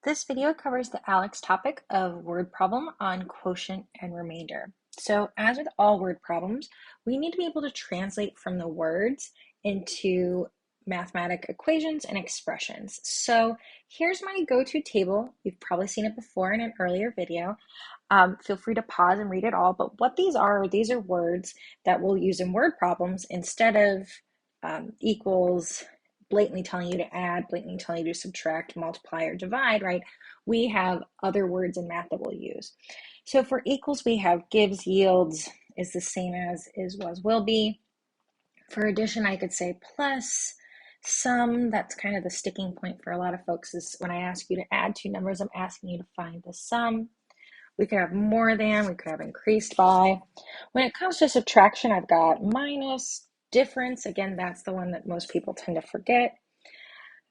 This video covers the ALEX topic of word problem on quotient and remainder. So as with all word problems, we need to be able to translate from the words into mathematic equations and expressions. So here's my go-to table. You've probably seen it before in an earlier video. Feel free to pause and read it all, but what these are words that we'll use in word problems instead of equals, blatantly telling you to add, blatantly telling you to subtract, multiply, or divide, right? We have other words in math that we'll use. So for equals, we have gives, yields, is the same as, is, was, will be. For addition, I could say plus, sum. That's kind of the sticking point for a lot of folks, is when I ask you to add two numbers, I'm asking you to find the sum. We could have more than, we could have increased by. When it comes to subtraction, I've got minus, difference. Again, that's the one that most people tend to forget.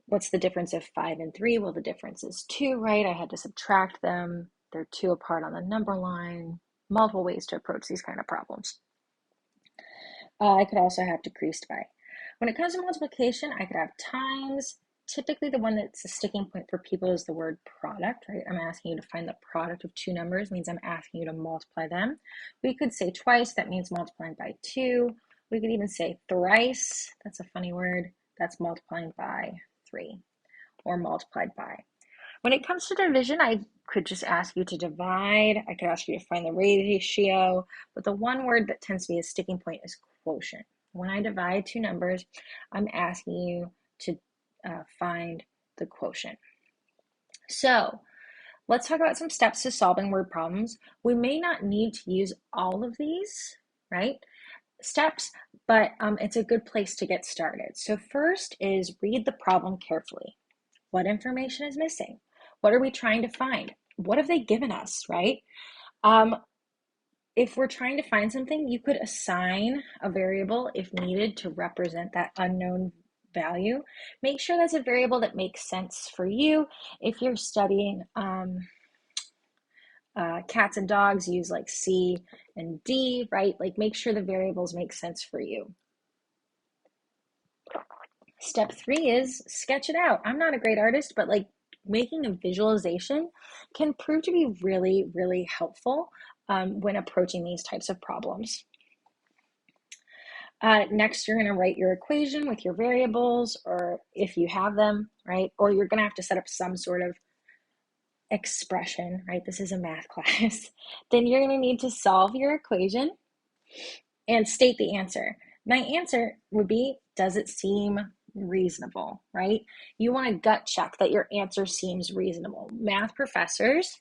What's the difference of 5 and 3? Well, the difference is 2, right? I had to subtract them. They're 2 apart on the number line. Multiple ways to approach these kind of problems. I could also have decreased by. When it comes to multiplication, I could have times. Typically, the one that's a sticking point for people is the word product, right? I'm asking you to find the product of two numbers, means I'm asking you to multiply them. We could say twice, that means multiplying by 2. We could even say thrice, that's a funny word, that's multiplying by 3, or multiplied by. When it comes to division, I could just ask you to divide. I could ask you to find the ratio, but the one word that tends to be a sticking point is quotient. When I divide two numbers, I'm asking you to find the quotient. So let's talk about some steps to solving word problems. We may not need to use all of these, right, steps, but it's a good place to get started. So first is read the problem carefully. What information is missing? What are we trying to find? What have they given us, right? If we're trying to find something, you could assign a variable if needed to represent that unknown value. Make sure that's a variable that makes sense for you. If you're studying cats and dogs, use like C and D, right? Like make sure the variables make sense for you. Step 3 is sketch it out. I'm not a great artist, but like making a visualization can prove to be really, really helpful when approaching these types of problems. Next, you're going to write your equation with your variables, or if you have them, right? Or you're going to have to set up some sort of expression, right? This is a math class. Then you're going to need to solve your equation and state the answer. My answer would be, does it seem reasonable, right? You want to gut check that your answer seems reasonable. Math professors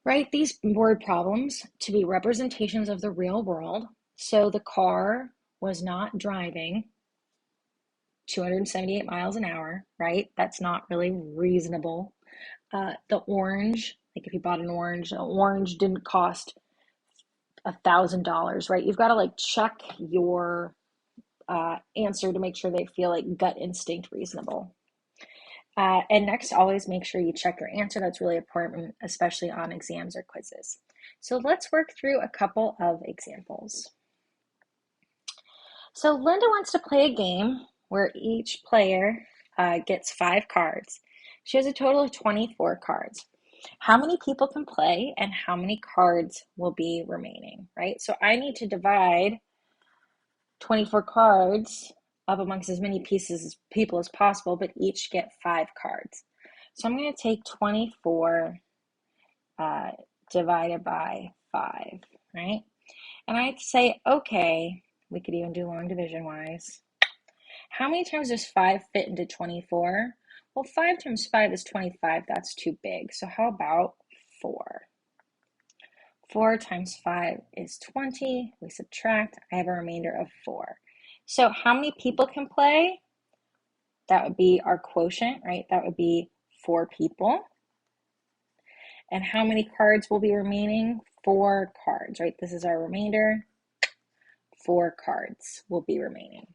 write these word problems to be representations of the real world. So the car was not driving 278 miles an hour, right? That's not really reasonable. The orange, like if you bought an orange, the orange didn't cost $1,000, right? You've got to like check your answer to make sure they feel like gut instinct reasonable. And next, always make sure you check your answer. That's really important, especially on exams or quizzes. So let's work through a couple of examples. So Linda wants to play a game where each player gets 5 cards. She has a total of 24 cards. How many people can play and how many cards will be remaining, right? So I need to divide 24 cards up amongst as many people as possible, but each get 5 cards. So I'm going to take 24 divided by 5, right? And I say, okay, we could even do long division wise. How many times does 5 fit into 24? Well, 5 times 5 is 25. That's too big. So how about 4? 4 times 5 is 20. We subtract. I have a remainder of 4. So how many people can play? That would be our quotient, right? That would be 4 people. And how many cards will be remaining? 4 cards, right? This is our remainder. 4 cards will be remaining.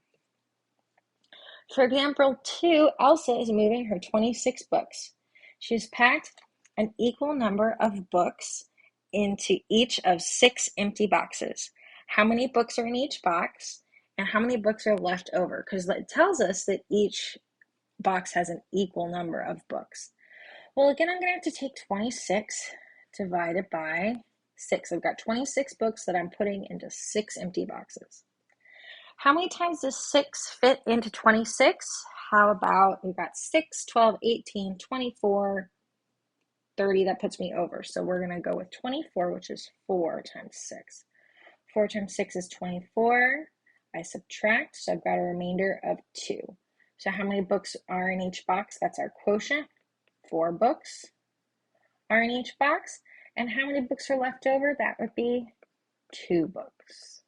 For example 2, Elsa is moving her 26 books. She's packed an equal number of books into each of 6 empty boxes. How many books are in each box and how many books are left over? Because it tells us that each box has an equal number of books. Well, again, I'm going to have to take 26 divided by 6. I've got 26 books that I'm putting into 6 empty boxes. How many times does 6 fit into 26? How about we've got 6, 12, 18, 24, 30. That puts me over. So we're going to go with 24, which is 4 times 6. 4 times 6 is 24. I subtract, so I've got a remainder of 2. So how many books are in each box? That's our quotient. 4 books are in each box. And how many books are left over? That would be 2 books.